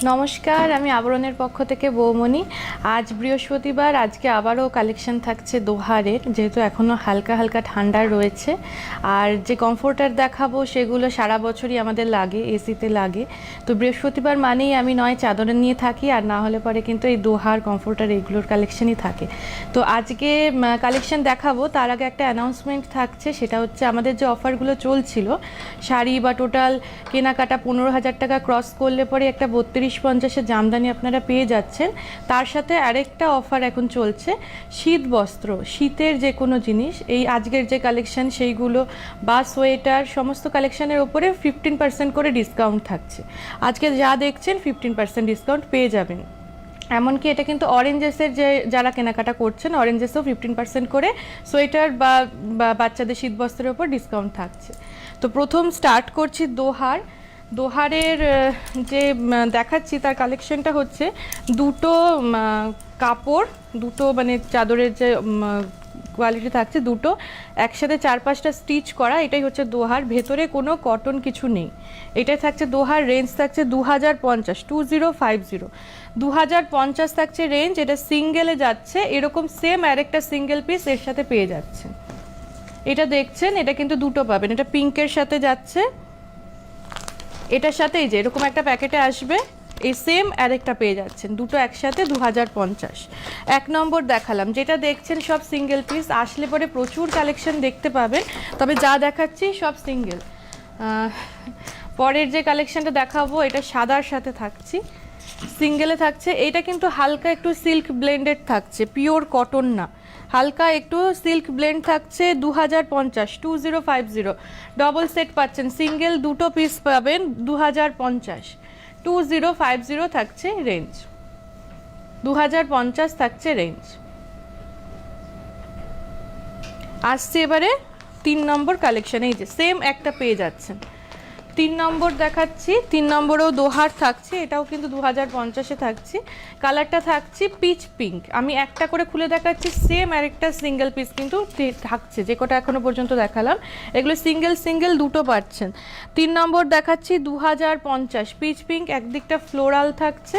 নমস্কার, আমি আবরণের পক্ষ থেকে বৌমনি। আজ বৃহস্পতিবার, আজকে আবারও কালেকশন থাকছে দোহারের, যেহেতু এখনও হালকা হালকা ঠান্ডা রয়েছে। আর যে কমফোর্টার দেখাবো সেগুলো সারা বছরই আমাদের লাগে, এসিতে লাগে। তো বৃহস্পতিবার মানেই আমি নয় চাদরে নিয়ে থাকি, আর না হলে পরে কিন্তু এই দোহার কমফোর্টার এইগুলোর কালেকশনই থাকে। তো আজকে কালেকশন দেখাবো, তার আগে একটা অ্যানাউন্সমেন্ট থাকছে। সেটা হচ্ছে আমাদের যে অফারগুলো চলছিল শাড়ি বা টোটাল কেনাকাটা 15,000 টাকা ক্রস করলে পরে একটা 32-50 জামদানি আপনারা পেয়ে যাচ্ছেন। তার সাথে আরেকটা অফার এখন চলছে, শীত বস্ত্র, শীতের যে কোনো জিনিস, এই আজকের যে কালেকশন সেইগুলো বা সোয়েটার সমস্ত কালেকশনের ওপরে 15% করে ডিসকাউন্ট থাকছে। আজকে যা দেখছেন 15% ডিসকাউন্ট পেয়ে যাবেন। এমনকি এটা কিন্তু অরেঞ্জেসের যে যারা কেনাকাটা করছেন, অরেঞ্জেসেও 15% করে সোয়েটার বা বাচ্চাদের শীতবস্ত্রের ওপর ডিসকাউন্ট থাকছে। তো প্রথম স্টার্ট করছি দোহারের যে দেখাচ্ছি তার কালেকশনটা হচ্ছে দুটো কাপড়, দুটো মানে চাদরের যে কোয়ালিটি থাকছে, দুটো একসাথে 4-5টা স্টিচ করা। এটাই হচ্ছে দোহার, ভেতরে কোনো কটন কিছু নেই। এটাই থাকছে দোহার। রেঞ্জ থাকছে 2050, 2050, 2050 থাকছে রেঞ্জ। এটা সিঙ্গেলে যাচ্ছে, এরকম সেম আরেকটা সিঙ্গেল পিস এর সাথে পেয়ে যাচ্ছেন। এটা দেখছেন, এটা কিন্তু দুটো পাবেন। এটা পিঙ্কের সাথে যাচ্ছে, এটার সাথে এই যে এরকম একটা প্যাকেটে আসবে, এই সেম আরেকটা পেয়ে যাচ্ছেন, দুটো একসাথে 2050। এক নম্বর দেখালাম, যেটা দেখছেন সব সিঙ্গেল পিস। আসলে পরে প্রচুর কালেকশন দেখতে পাবেন, তবে যা দেখাচ্ছি সব সিঙ্গেল। পরের যে কালেকশনটা দেখাবো এটা সাদার সাথে থাকছি, সিঙ্গেলে থাকছে। এইটা কিন্তু হালকা একটু সিল্ক ব্লেন্ডেড থাকছে, পিওর কটন না, হালকা একটু সিল্ক ব্লেন্ড থাকছে। 2050, 2050 ডবল সেট পাচ্ছেন, সিঙ্গেল দুটো পিস পাবেন 2050, 2050 থাকছে রেঞ্জ, 2050 থাকছে রেঞ্জ। আসছে এবারে 3 নম্বর কালেকশন, এই যে সেম একটা পেয়ে যাচ্ছেন। 3 নম্বর দেখাচ্ছি, 3 নম্বরেও দোহার থাকছে, এটাও কিন্তু 2050-এ থাকছে। কালারটা থাকছে পিচ পিঙ্ক। আমি একটা করে খুলে দেখাচ্ছি, সেম আরেকটা সিঙ্গেল পিস কিন্তু থাকছে, যে কটা এখনো পর্যন্ত দেখালাম এগুলো সিঙ্গেল সিঙ্গেল দুটো পাচ্ছেন। 3 নম্বর দেখাচ্ছি 2050 পিচ পিঙ্ক, একদিকটা ফ্লোরাল থাকছে,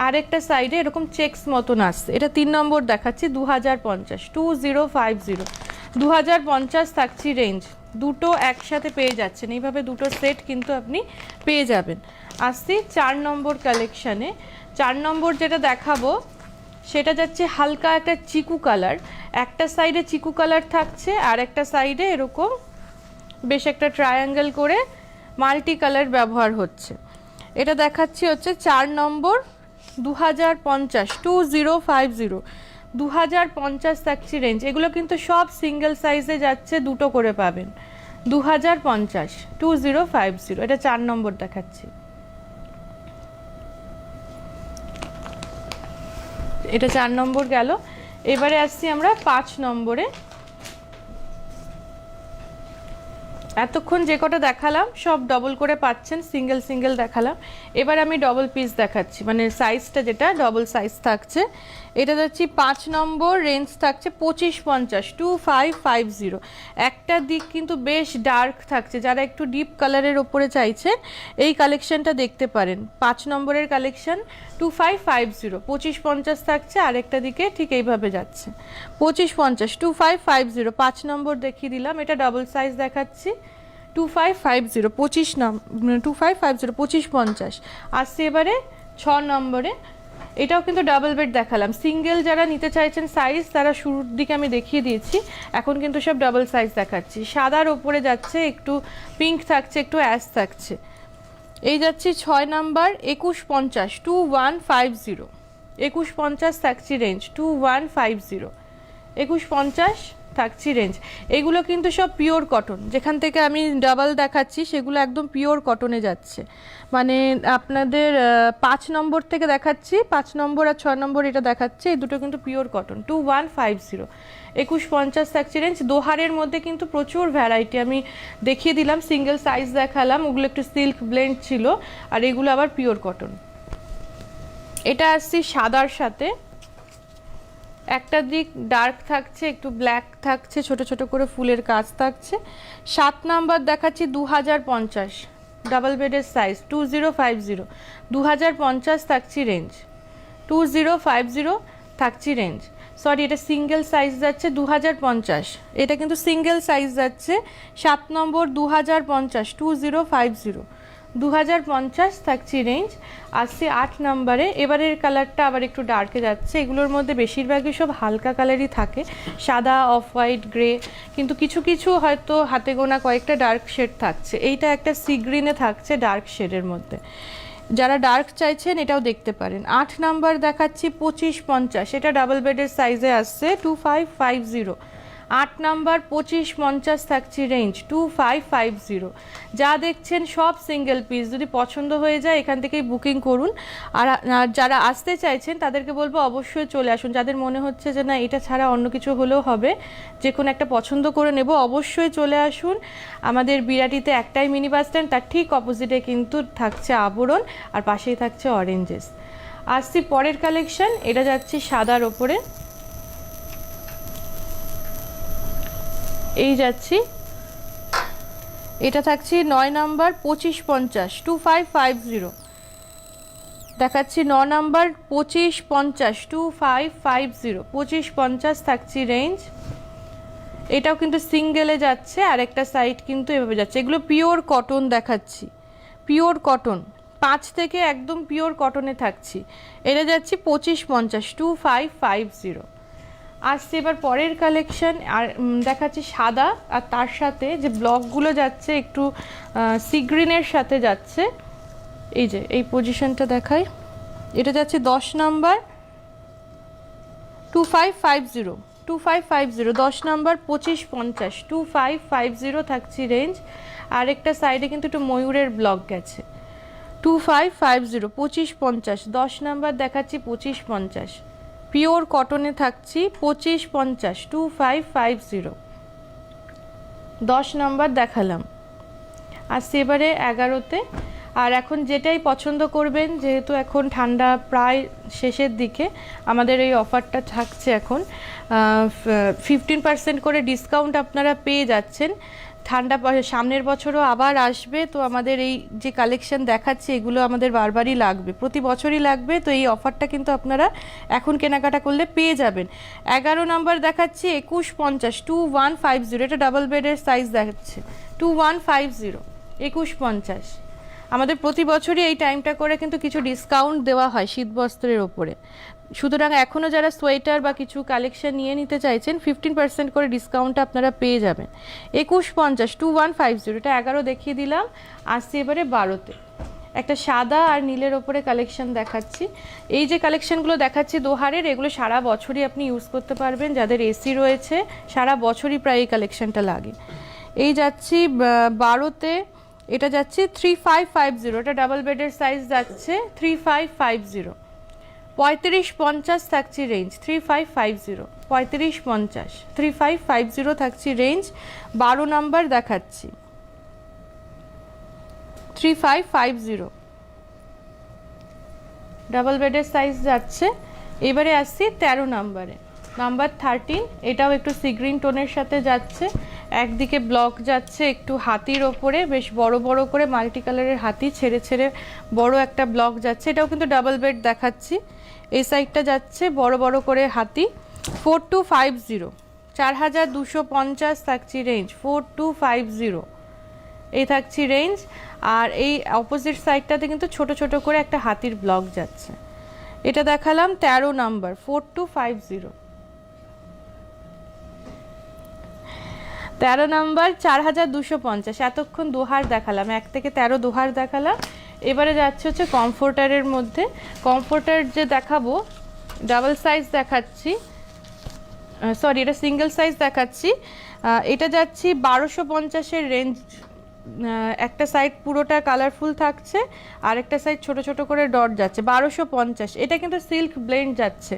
আরেকটা সাইডে এরকম চেকস মতন আসছে। এটা 3 নম্বর দেখাচ্ছি 2050, 2050, 2050 থাকছি রেঞ্জ। দুটো একসাথে পেয়ে যাচ্ছেন, এইভাবে দুটো সেট কিন্তু আপনি পেয়ে যাবেন। আসছি 4 নম্বর কালেকশানে। 4 নম্বর যেটা দেখাবো সেটা যাচ্ছে হালকা একটা চিকু কালার, একটা সাইডে চিকু কালার থাকছে, আর একটা সাইডে এরকম বেশ একটা ট্রায়াঙ্গেল করে মাল্টি কালার ব্যবহার হচ্ছে। এটা দেখাচ্ছি হচ্ছে 4 নম্বর 2050, 2050, 2050 থাকছে রেঞ্জ। এগুলো কিন্তু সব সিঙ্গেল সাইজে যাচ্ছে, দুটো করে পাবেন। 2050, 2050, এটা 4 নম্বর দেখাচ্ছি। এটা 4 নম্বর গেল। এবারে আসছি আমরা 5 নম্বরে। এতক্ষণ যে কটা দেখালাম সব ডবল করে পাচ্ছেন, সিঙ্গেল সিঙ্গেল দেখালাম। এবার আমি ডবল পিস দেখাচ্ছি, মানে সাইজটা যেটা ডবল সাইজ থাকছে। এটা যাচ্ছি 5 নম্বর, রেঞ্জ থাকছে 2550, 2550। একটা দিক কিন্তু বেশ ডার্ক থাকছে, যারা একটু ডিপ কালারের ওপরে চাইছেন এই কালেকশনটা দেখতে পারেন। 5 নম্বরের কালেকশন 2550, 2550 থাকছে, আরেকটা দিকে ঠিক এইভাবে যাচ্ছে 2550, 2550। 5 নম্বর দেখিয়ে দিলাম, এটা ডবল সাইজ দেখাচ্ছি 2550, 2550, 2550। আসছে এবারে 6 নম্বরে। এটাও কিন্তু ডাবল বেড দেখালাম, সিঙ্গেল যারা নিতে চাইছেন সাইজ তারা শুরুর দিকে আমি দেখিয়ে দিয়েছি, এখন কিন্তু সব ডাবল সাইজ দেখাচ্ছি। সাদার ওপরে যাচ্ছে, একটু পিঙ্ক থাকছে, একটু অ্যাশ থাকছে। এই যাচ্ছি 6 নাম্বার 2150, 2150, 2150 থাকছি রেঞ্জ, 2150, 2150 থাকছি রেঞ্জ। এগুলো কিন্তু সব পিওর কটন, যেখান থেকে আমি ডাবল দেখাচ্ছি সেগুলো একদম পিওর কটনে যাচ্ছে। মানে আপনাদের 5 নম্বর থেকে দেখাচ্ছি, 5 নম্বর আর 6 নম্বর এটা দেখাচ্ছে, এই দুটো কিন্তু পিওর কটন। 2150, 2150 থাকছে রেঞ্জ। দোহারের মধ্যে কিন্তু প্রচুর ভ্যারাইটি আমি দেখিয়ে দিলাম, সিঙ্গেল সাইজ দেখালাম, ওগুলো একটু সিল্ক ব্লেন্ড ছিল, আর এগুলো আবার পিওর কটন। এটা আসছি সাদার সাথে, একটা দিক ডার্ক থাকছে, একটু ব্ল্যাক থাকছে, ছোট ছোট করে ফুলের কাজ থাকছে। 7 নাম্বার দেখাচ্ছি 2050, ডাবল বেডের সাইজ 2050, 2050 থাকছে রেঞ্জ, 2050 থাকছে রেঞ্জ। সরি, এটা সিঙ্গেল সাইজ যাচ্ছে 2050, এটা কিন্তু সিঙ্গেল সাইজ যাচ্ছে 7 নম্বর 2050, 2050, 2050 থাকছে রেঞ্জ। আসছে 8 নম্বরে, এবারের কালারটা আবার একটু ডার্কে যাচ্ছে। এগুলোর মধ্যে বেশিরভাগই সব হালকা কালারই থাকে, সাদা, অফ হোয়াইট, গ্রে, কিন্তু কিছু কিছু হয়তো হাতে গোনা কয়েকটা ডার্ক শেড থাকছে। এইটা একটা সি গ্রিনে থাকছে ডার্ক শেডের মধ্যে, যারা ডার্ক চাইছেন এটাও দেখতে পারেন। 8 নাম্বার দেখাচ্ছি 2550, এটা ডাবল বেডের সাইজে আসছে 2550, 8 নাম্বার 2550 থাকছে রেঞ্জ 2550। যা দেখছেন সব সিঙ্গেল পিস, যদি পছন্দ হয়ে যায় এখান থেকেই বুকিং করুন। আর যারা আসতে চাইছেন তাদেরকে বলবো অবশ্যই চলে আসুন। যাদের মনে হচ্ছে যে না এটা ছাড়া অন্য কিছু হলেও হবে, যে কোনো একটা পছন্দ করে নেব, অবশ্যই চলে আসুন। আমাদের বিরাটিতে একটাই মিনি বাস স্ট্যান্ড, তার ঠিক অপোজিটে কিন্তু থাকছে আবরণ, আর পাশেই থাকছে অরেঞ্জেস। আসছি পরের কালেকশন, এটা যাচ্ছে সাদার ওপরে, এই যাচ্ছি, এটা থাকছে 9 নাম্বার 2550, 2550 দেখাচ্ছি। 9 নাম্বার 2550, 2550, 2550 থাকছে রেঞ্জ। এটাও কিন্তু সিঙ্গেলে যাচ্ছে, আর একটা সাইড কিন্তু এভাবে যাচ্ছে। এগুলো পিওর কটন দেখাচ্ছি, পিওর কটন, 5 থেকে একদম পিওর কটনে থাকছি। এটা যাচ্ছি 2550, 2550। আসছে এবার পরের কালেকশন, আর দেখাচ্ছি সাদা, আর তার সাথে যে ব্লকগুলো যাচ্ছে একটু সি গ্রিনের সাথে যাচ্ছে। এই যে এই পজিশনটা দেখাই, এটা যাচ্ছে 10 নাম্বার 2550, 2550, 10 নাম্বার 2550, 2550 থাকছে রেঞ্জ। আরেকটা সাইডে কিন্তু একটু ময়ূরের ব্লক গেছে, 2550, 2550, 10 নাম্বার দেখাচ্ছি 2550, পিওর কটনে থাকছি 2550, 2550, 10 নাম্বার দেখালাম। আসছি এবারে 11তে। আর এখন যেটাই পছন্দ করবেন, যেহেতু এখন ঠান্ডা প্রায় শেষের দিকে, আমাদের এই অফারটা থাকছে এখন 15% করে ডিসকাউন্ট আপনারা পেয়ে যাচ্ছেন। ঠান্ডা সামনের বছরও আবার আসবে, তো আমাদের এই যে কালেকশন দেখাচ্ছি এগুলো আমাদের বারবারই লাগবে, প্রতি বছরই লাগবে। তো এই অফারটা কিন্তু আপনারা এখন কেনাকাটা করলে পেয়ে যাবেন। 11 নাম্বার দেখাচ্ছি 2150, 2150, এটা ডাবল বেডের সাইজ দেখাচ্ছে 2150, 2150। আমাদের প্রতি বছরই এই টাইমটা করে কিন্তু কিছু ডিসকাউন্ট দেওয়া হয় শীতবস্ত্রের ওপরে, সুতরাং এখনও যারা সোয়েটার বা কিছু কালেকশন নিয়ে নিতে চাইছেন 15% করে ডিসকাউন্টটা আপনারা পেয়ে যাবেন। 2150, 2150, এটা 11 দেখিয়ে দিলাম। আসছি এবারে 12তে, একটা সাদা আর নীলের ওপরে কালেকশন দেখাচ্ছি। এই যে কালেকশনগুলো দেখাচ্ছি দোহারের, এগুলো সারা বছরই আপনি ইউজ করতে পারবেন। যাদের এসি রয়েছে সারা বছরই প্রায় এই কালেকশনটা লাগে। এই যাচ্ছি 12তে, এটা যাচ্ছে 3550, এটা ডাবল বেডের সাইজ যাচ্ছে 3550, 3550 থাকছে রেঞ্জ, 3550, 3550, 3550 থাকছে রেঞ্জ। 12 নাম্বার দেখাচ্ছি 3550, ডাবল বেডের সাইজ যাচ্ছে। এবারে আসছি 13 নাম্বারে, নাম্বার 13, এটাও একটু সি গ্রিন টোনের সাথে যাচ্ছে। একদিকে ব্লক যাচ্ছে একটু হাতির ওপরে, বেশ বড় বড় করে মাল্টি কালারের হাতি ছেড়ে ছেড়ে বড় একটা ব্লক যাচ্ছে। এটাও কিন্তু ডাবল বেড দেখাচ্ছি। এই সাইডটা যাচ্ছে বড় বড় করে হাতি। 4250, 4250 থাকছি রেঞ্জ, 4250 এই থাকছি রেঞ্জ। আর এই অপোজিট সাইডটাতে কিন্তু ছোট ছোট করে একটা হাতির ব্লক যাচ্ছে। এটা দেখালাম 13 নাম্বার 4250। 13 নাম্বার 4250, এতক্ষণ দোহার দেখালাম, 1 থেকে 13 দোহার দেখালাম। এবারে যাচ্ছে হচ্ছে কমফোর্টারের মধ্যে। কমফোর্টার যে দেখাবো ডাবল সাইজ দেখাচ্ছি, সরি এটা সিঙ্গেল সাইজ দেখাচ্ছি। এটা যাচ্ছি 1250-এর রেঞ্জ। একটা সাইড পুরোটা কালারফুল থাকছে, আর একটা সাইড ছোট ছোট করে ডট যাচ্ছে, 1250। এটা কিন্তু সিল্ক ব্লেন্ড যাচ্ছে।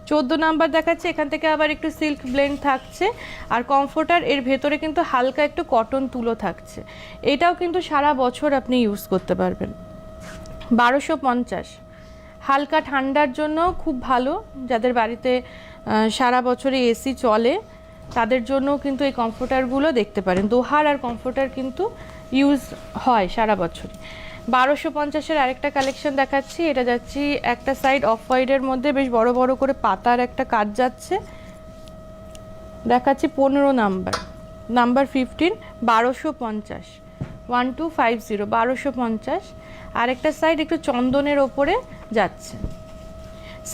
14 নাম্বার দেখাচ্ছে, এখান থেকে আবার একটু সিল্ক ব্লেন্ড থাকছে। আর কমফোর্টার এর ভেতরে কিন্তু হালকা একটু কটন তুলো থাকছে। এটাও কিন্তু সারা বছর আপনি ইউজ করতে পারবেন। 1250, হালকা ঠান্ডার জন্য খুব ভালো। যাদের বাড়িতে সারা বছরে এসি চলে তাদের জন্য কিন্তু এই কমফোর্টারগুলো দেখতে পারেন। দোহার আর কমফোর্টার কিন্তু ইউজ হয় সারা বছরই। 1250-এর আরেকটা কালেকশন দেখাচ্ছি। এটা যাচ্ছি একটা সাইড অফ হোয়াইটের মধ্যে বেশ বড় বড় করে পাতার একটা কাজ যাচ্ছে। দেখাচ্ছি 15 নাম্বার, নাম্বার 15, 1250, 1250, 1250। আরেকটা সাইড একটু চন্দনের ওপরে যাচ্ছে।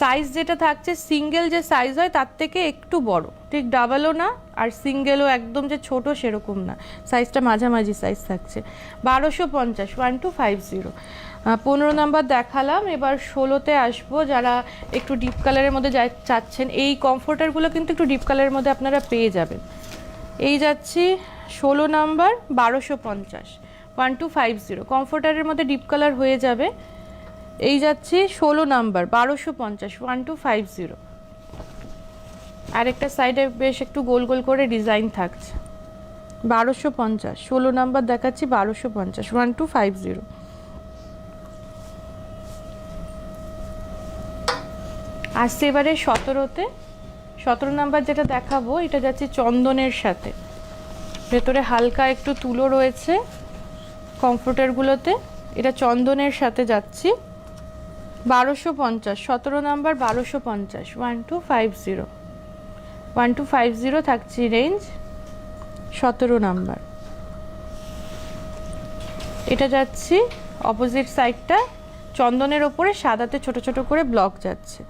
সাইজ যেটা থাকছে সিঙ্গেল যে সাইজ হয় তার থেকে একটু বড়, ঠিক ডাবলও না আর সিঙ্গেলও একদম যে ছোট সেরকম না, সাইজটা মাঝামাঝি সাইজ থাকছে। 1250, 1250। 15 নাম্বার দেখালাম। এবার 16তে আসবো। যারা একটু ডিপ কালারের মধ্যে চাচ্ছেন, এই কমফোর্টারগুলো কিন্তু একটু ডিপ কালারের মধ্যে আপনারা পেয়ে যাবেন। এই যাচ্ছি 16 নাম্বার, 1250, 1250। কমফোর্টারের মধ্যে ডিপ কালার হয়ে যাবে। এই যাচ্ছি 16 নাম্বার, 1250, 1250। আরেকটা সাইডে বেশ একটু গোল গোল করে ডিজাইন থাকছে। 1250, 16 নাম্বার দেখাচ্ছি, 1250, 1250। আসছে এবারে 17তে। 17 নাম্বার যেটা দেখাবো এটা যাচ্ছে চন্দনের সাথে, ভেতরে হালকা একটু তুলো রয়েছে কমফোর্টারগুলোতে। এটা চন্দনের সাথে যাচ্ছি, 1250, 17 নাম্বার, 1250, 1250, 1250 থাকছি রেঞ্জ। 17 নাম্বার। এটা যাচ্ছি অপোজিট সাইডটা চন্দনের ওপরে সাদাতে ছোট ছোট করে ব্লক যাচ্ছে,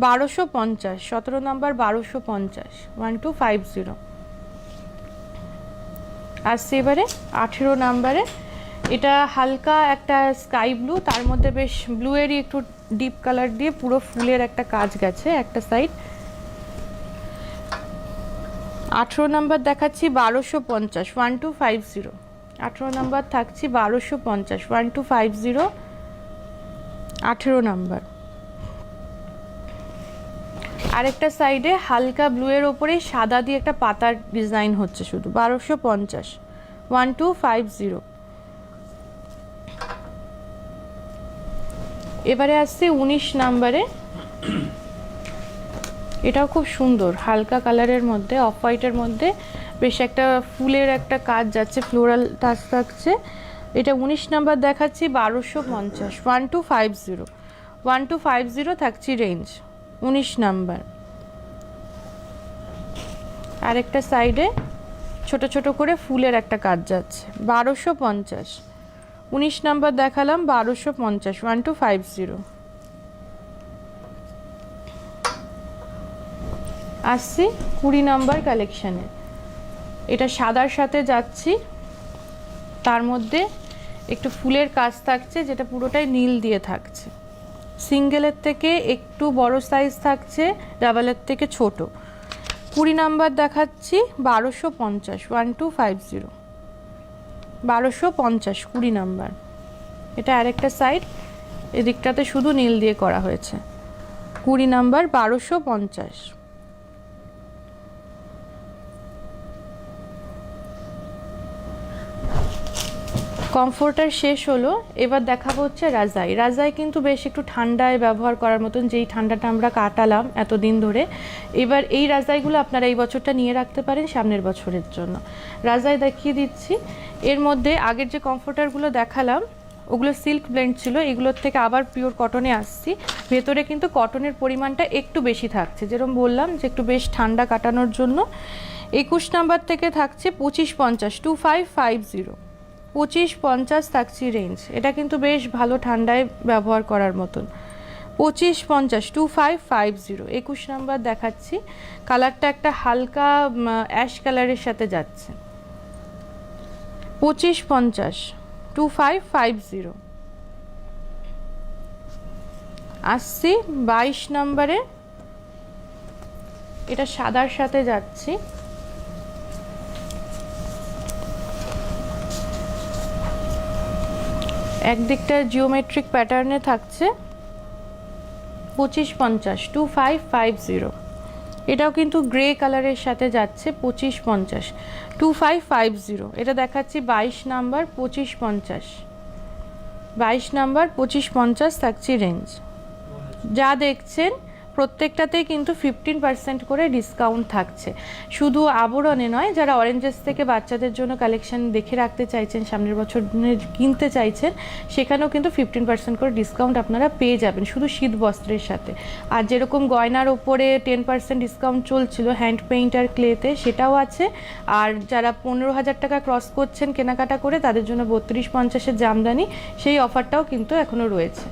1250, 17 নাম্বার, 1250, 1250। আসছে এবারে 18 নাম্বারে। এটা হালকা একটা স্কাই ব্লু, তার মধ্যে বেশ ব্লুয়েরই একটু ডিপ কালার দিয়ে পুরো ফুলের একটা কাজ গেছে একটা সাইড। 18 নাম্বার দেখাচ্ছি, 1250, 1250। 18 নাম্বার থাকছি 1250, 1250, 18 নাম্বার। আরেকটা সাইডে হালকা ব্লুয়ের ওপরে সাদা দিয়ে একটা পাতার ডিজাইন হচ্ছে শুধু, 1250, 1250। এবারে আসছে 19 নাম্বারে। এটাও খুব সুন্দর, হালকা কালারের মধ্যে অফ হোয়াইটের মধ্যে বেশ একটা ফুলের একটা কাজ যাচ্ছে, ফ্লোরাল টাচ থাকছে। এটা 19 নাম্বার দেখাচ্ছি, 1250, 1250, 1250 থাকছি রেঞ্জ। 19 নাম্বার। আরেকটা সাইডে ছোট ছোট করে ফুলের একটা কাজ যাচ্ছে, 1250। 19 নাম্বার দেখালাম, 1250, 1250। আসছি 20 নাম্বার কালেকশানে। এটা সাদার সাথে যাচ্ছি, তার মধ্যে একটু ফুলের কাজ থাকছে যেটা পুরোটাই নীল দিয়ে থাকছে। সিঙ্গেলের থেকে একটু বড় সাইজ থাকছে, ডাবলের থেকে ছোট। 20 নাম্বার দেখাচ্ছি, 1250, 1250, 1250, 20 নাম্বার। এটা আরেকটা সাইড, এদিকটাতে শুধু নীল দিয়ে করা হয়েছে। 20 নাম্বার, 1250। কমফোর্টার শেষ হলো। এবার দেখাবো হচ্ছে রাজাই। রাজাই কিন্তু বেশ একটু ঠান্ডায় ব্যবহার করার মতন, যেই ঠান্ডাটা আমরা কাটালাম এতদিন ধরে, এবার এই রাজাইগুলো আপনারা এই বছরটা নিয়ে রাখতে পারেন সামনের বছরের জন্য। রাজাই দেখিয়ে দিচ্ছি। এর মধ্যে আগের যে কমফোর্টারগুলো দেখালাম ওগুলো সিল্ক ব্লেন্ড ছিল, এগুলোর থেকে আবার পিওর কটনে আসছি। ভেতরে কিন্তু কটনের পরিমাণটা একটু বেশি থাকছে, যেরকম বললাম যে একটু বেশ ঠান্ডা কাটানোর জন্য। 21 নাম্বার থেকে থাকছে 2550, 2550, 2550 থাকছি রেঞ্জ। এটা কিন্তু বেশ ভালো ঠান্ডায় ব্যবহার করার মতন। 2550, 2550। 21 নাম্বার দেখাচ্ছি, কালারটা একটা হালকা অ্যাশ কালারের সাথে যাচ্ছে। 2550, 2550। আসছি 22 নাম্বারে। এটা সাদার সাথে যাচ্ছি, একদিকটা জিওমেট্রিক প্যাটার্নে থাকছে। 2550, 2550। এটাও কিন্তু গ্রে কালারের সাথে যাচ্ছে। 2550, 2550। এটা দেখাচ্ছি 22 নাম্বার, 2550, 22 নাম্বার, 2550 থাকছে রেঞ্জ। যা দেখছেন প্রত্যেকটাতেই কিন্তু 15% করে ডিসকাউন্ট থাকছে। শুধু আবরণে নয়, যারা অরেঞ্জেস থেকে বাচ্চাদের জন্য কালেকশন দেখে রাখতে চাইছেন, সামনের বছর কিনতে চাইছেন, সেখানেও কিন্তু 15% করে ডিসকাউন্ট আপনারা পেয়ে যাবেন শুধু শীত বস্ত্রের সাথে। আর যেরকম গয়নার ওপরে 10% ডিসকাউন্ট চলছিল হ্যান্ড পেইন্ট আর ক্লেতে, সেটাও আছে। আর যারা 15,000 টাকা ক্রস করছেন কেনাকাটা করে, তাদের জন্য 32-50-এর জামদানি, সেই অফারটাও কিন্তু এখনও রয়েছে।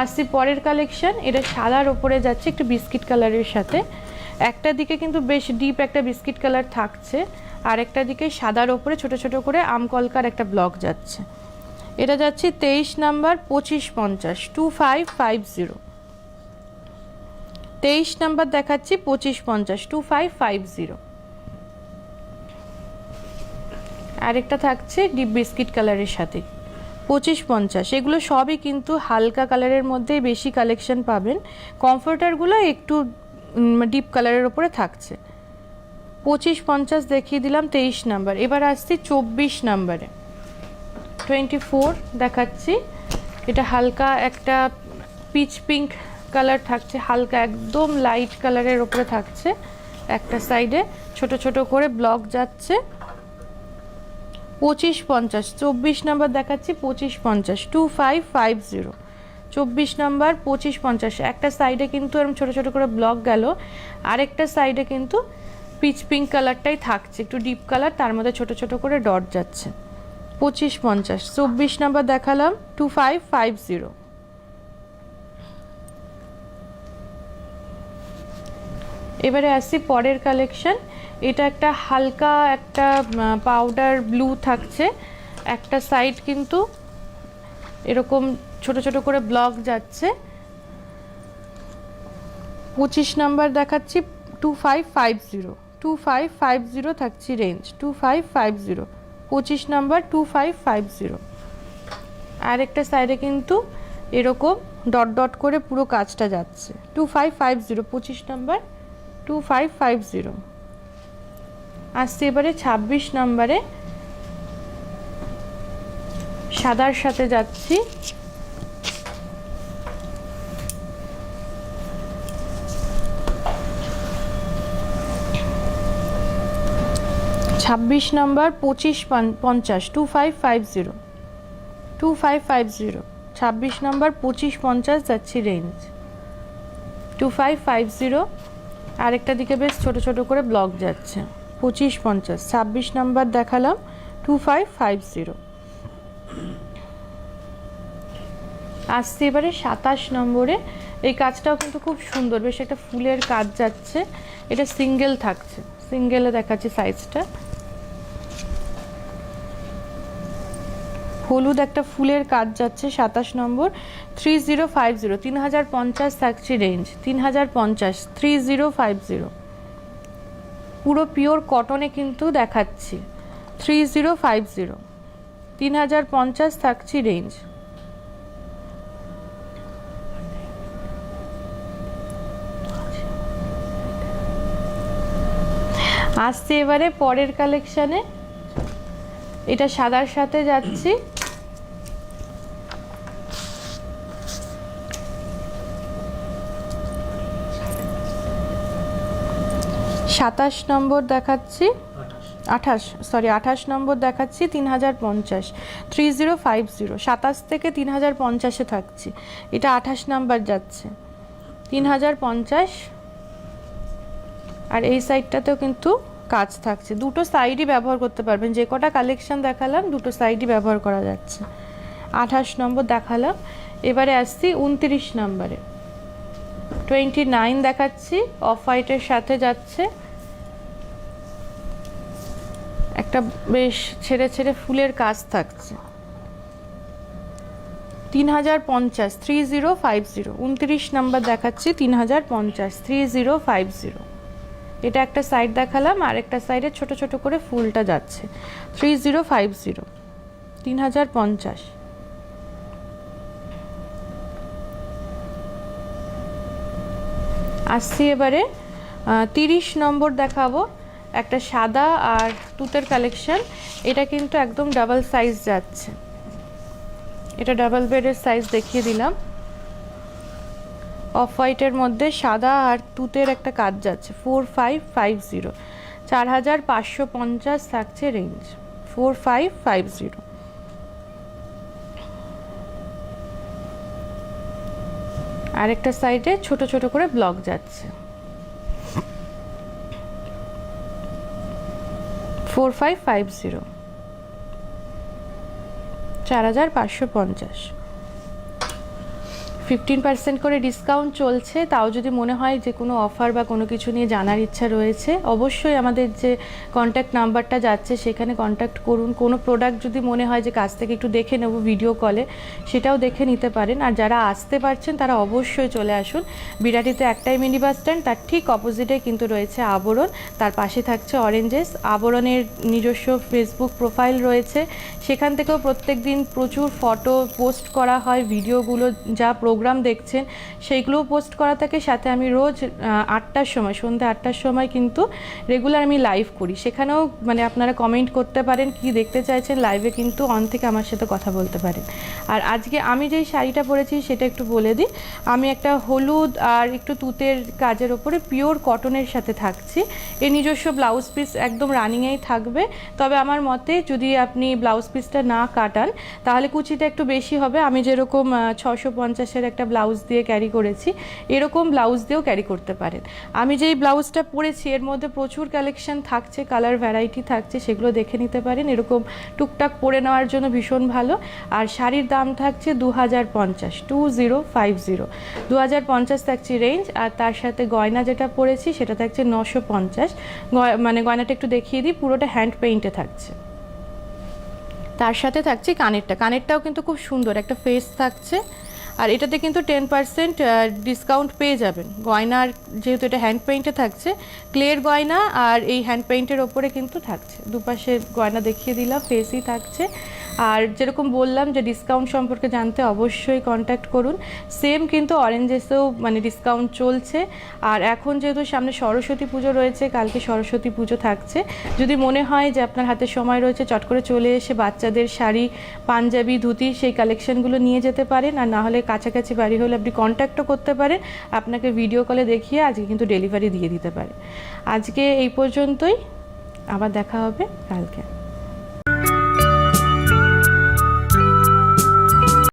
আসছি পরের কালেকশন, এটা সাদার ওপরে যাচ্ছে একটু বিস্কিট কালারের সাথে। একটা দিকে কিন্তু বেশ ডিপ একটা বিস্কিট কালার থাকছে, আর একটা দিকে সাদার ওপরে ছোট ছোট করে আমকলকার একটা ব্লক যাচ্ছে। এটা যাচ্ছে 23 নাম্বার 2550, 2550। 23 নাম্বার দেখাচ্ছি 2550, 2550। আরেকটা থাকছে ডিপ বিস্কিট কালারের সাথে 2550। এগুলো সবই কিন্তু হালকা কালারের মধ্যেই বেশি কালেকশন পাবেন। কমফোর্টারগুলো একটু ডিপ কালারের ওপরে থাকছে। 2550 দেখিয়ে দিলাম 23 নাম্বার। এবার আসছি 24 নাম্বারে, 24 দেখাচ্ছি। এটা হালকা একটা পিচ পিঙ্ক কালার থাকছে, হালকা একদম লাইট কালারের ওপরে থাকছে। একটা সাইডে ছোট ছোট করে ব্লক যাচ্ছে। 2550, 24 নাম্বার দেখাচ্ছি 2550, 2550। 24 নাম্বার 2550। একটা সাইডে কিন্তু এরকম ছোট ছোট করে ব্লক গেল, আরেকটা সাইডে কিন্তু পিচ পিঙ্ক কালারটাই থাকছে, একটু ডিপ কালার, তার মধ্যে ছোট ছোট করে ডট যাচ্ছে। 2550। 24 নাম্বার দেখালাম 2550। এবারে আসছি পরের কালেকশন। এটা একটা হালকা একটা পাউডার ব্লু থাকছে, একটা সাইড কিন্তু এরকম ছোট ছোট করে ব্লক যাচ্ছে। 25 নাম্বার দেখাচ্ছি 2550, 2550 থাকছে রেঞ্জ, 2550। 25 নাম্বার 2550। আর একটা সাইডে কিন্তু এরকম ডট ডট করে পুরো কাজটা যাচ্ছে। 2550, 25 নাম্বার 2550। আসছে এবারে 26 নাম্বারে, সাদার সাথে যাচ্ছি। ছাব্বিশ নাম্বার 2550, 2550, 2550। 26 নাম্বার 2550 যাচ্ছি রেঞ্জ, 2550। আরেকটা দিকে বেশ ছোট ছোট করে ব্লক যাচ্ছে। 2550। 26 নাম্বার দেখালাম 2550। আসছে এবারে 27 নম্বরে। এই কাজটাও কিন্তু খুব সুন্দর, বেশ একটা ফুলের কাজ যাচ্ছে। এটা সিঙ্গেল থাকছে, সিঙ্গেলে দেখাচ্ছি সাইজটা। হলুদ একটা ফুলের কাজ যাচ্ছে। 27 নম্বর 3050, 3050 থাকছে রেঞ্জ, 3050, 3050। পুরো পিওর কটনে কিন্তু দেখাচ্ছি। 3050, 3050 থাকছে রেঞ্জ। আসছে এবারে পরের কালেকশানে। এটা সাদার সাথে যাচ্ছি। 27 নম্বর দেখাচ্ছি, 28 নম্বর দেখাচ্ছি 3050, 3050। 27 থেকে 3050-এ থাকছি। এটা 28 নাম্বার যাচ্ছে, 3050। আর এই সাইডটাতেও কিন্তু কাজ থাকছে। দুটো সাইডই ব্যবহার করতে পারবেন, যে কটা কালেকশন দেখালাম দুটো সাইডই ব্যবহার করা যাচ্ছে। 28 নম্বর দেখালাম। এবারে আসছি 29 নম্বরে, 29 দেখাচ্ছি। অফ হোয়াইটের সাথে যাচ্ছে, একটা বেশ ছেড়ে ছেড়ে ফুলের কাজ থাকছে। 3050, 3050। 29 নাম্বার দেখাচ্ছি 3050, 3050। এটা একটা সাইড দেখালাম, আর একটা সাইডে ছোট ছোট করে ফুলটা যাচ্ছে। 3050, 3050। আসছি এবারে 30 নম্বর দেখাবো। একটা সাদা আর তুতের কালেকশন। এটা কিন্তু একদম ডাবল সাইজ যাচ্ছে। এটা ডাবল বেডের সাইজ দেখিয়ে দিলাম। অফ হোয়াইটের মধ্যে সাদা আর তুতের একটা কাজ যাচ্ছে 4550, 4550 থাকছে রেঞ্জ, 4550। আরেকটা সাইডে ছোট ছোট করে ব্লক যাচ্ছে 4550, 4550। 15% করে ডিসকাউন্ট চলছে। তাও যদি মনে হয় যে কোনো অফার বা কোনো কিছু নিয়ে জানার ইচ্ছা রয়েছে, অবশ্যই আমাদের যে কন্ট্যাক্ট নাম্বারটা যাচ্ছে সেখানে কন্ট্যাক্ট করুন। কোনো প্রোডাক্ট যদি মনে হয় যে কাছ থেকে একটু দেখে নেব ভিডিও কলে, সেটাও দেখে নিতে পারেন। আর যারা আসতে পারছেন তারা অবশ্যই চলে আসুন। বিরাটিতে একটাই মিনি বাস স্ট্যান্ড, তার ঠিক অপোজিটে কিন্তু রয়েছে আবরণ, তার পাশে থাকছে অরেঞ্জেস। আবরণের নিজস্ব ফেসবুক প্রোফাইল রয়েছে, সেখান থেকেও প্রত্যেক দিন প্রচুর ফটো পোস্ট করা হয়। ভিডিওগুলো যা প্রোগ্রাম দেখছেন সেইগুলোও পোস্ট করা থাকে। সাথে আমি রোজ 8টার সময়, সন্ধ্যে 8টার সময় কিন্তু রেগুলার আমি লাইভ করি, সেখানেও মানে আপনারা কমেন্ট করতে পারেন কি দেখতে চাইছেন, লাইভে কিন্তু অন থেকে আমার সাথে কথা বলতে পারেন। আর আজকে আমি যেই শাড়িটা পরেছি সেটা একটু বলে দিই। আমি একটা হলুদ আর একটু তুতের কাজের ওপরে পিওর কটনের সাথে থাকছি। এর নিজস্ব ব্লাউজ পিস একদম রানিংয়েই থাকবে, তবে আমার মতে যদি আপনি ব্লাউজ পিসটা না কাটান তাহলে কুচিটা একটু বেশি হবে। আমি যেরকম 650-এর একটা ব্লাউজ দিয়ে ক্যারি করেছি, এরকম ব্লাউজ দিয়েও ক্যারি করতে পারেন। আমি যেই ব্লাউজটা পরেছি এর মধ্যে প্রচুর কালেকশন থাকছে, কালার ভ্যারাইটি থাকছে, সেগুলো দেখে নিতে পারেন। এরকম টুকটাক পরে নেওয়ার জন্য ভীষণ ভালো। আর শাড়ির দাম থাকছে 2050, 2050, 2050 থাকছে রেঞ্জ। আর তার সাথে গয়না যেটা পরেছি সেটা থাকছে 950। মানে গয়নাটা একটু দেখিয়ে দিই, পুরোটা হ্যান্ড পেইন্টে থাকছে। তার সাথে থাকছে কানেরটাও কিন্তু খুব সুন্দর একটা ফেস থাকছে। আর এটাতে কিন্তু 10% ডিসকাউন্ট পেয়ে যাবেন। গয়নার যেহেতু এটা হ্যান্ড পেইন্টে থাকছে, ক্লের গয়না আর এই হ্যান্ড পেইন্টের ওপরে কিন্তু থাকছে। দুপাশে গয়না দেখিয়ে দিলাম, ফেসই থাকছে। আর যেরকম বললাম যে ডিসকাউন্ট সম্পর্কে জানতে অবশ্যই কন্ট্যাক্ট করুন। সেম কিন্তু অরেঞ্জেসেও মানে ডিসকাউন্ট চলছে। আর এখন যেহেতু সামনে সরস্বতী পুজো রয়েছে, কালকে সরস্বতী পুজো থাকছে, যদি মনে হয় যে আপনার হাতে সময় রয়েছে চট করে চলে এসে বাচ্চাদের শাড়ি, পাঞ্জাবি, ধুতি সেই কালেকশনগুলো নিয়ে যেতে পারেন। আর না হলে কাছাকাছি বাড়ি হলে আপনি কন্ট্যাক্টও করতে পারেন, আপনাকে ভিডিও কলে দেখিয়ে আজকে কিন্তু ডেলিভারি দিয়ে দিতে পারে। আজকে এই পর্যন্তই, আবার দেখা হবে কালকে।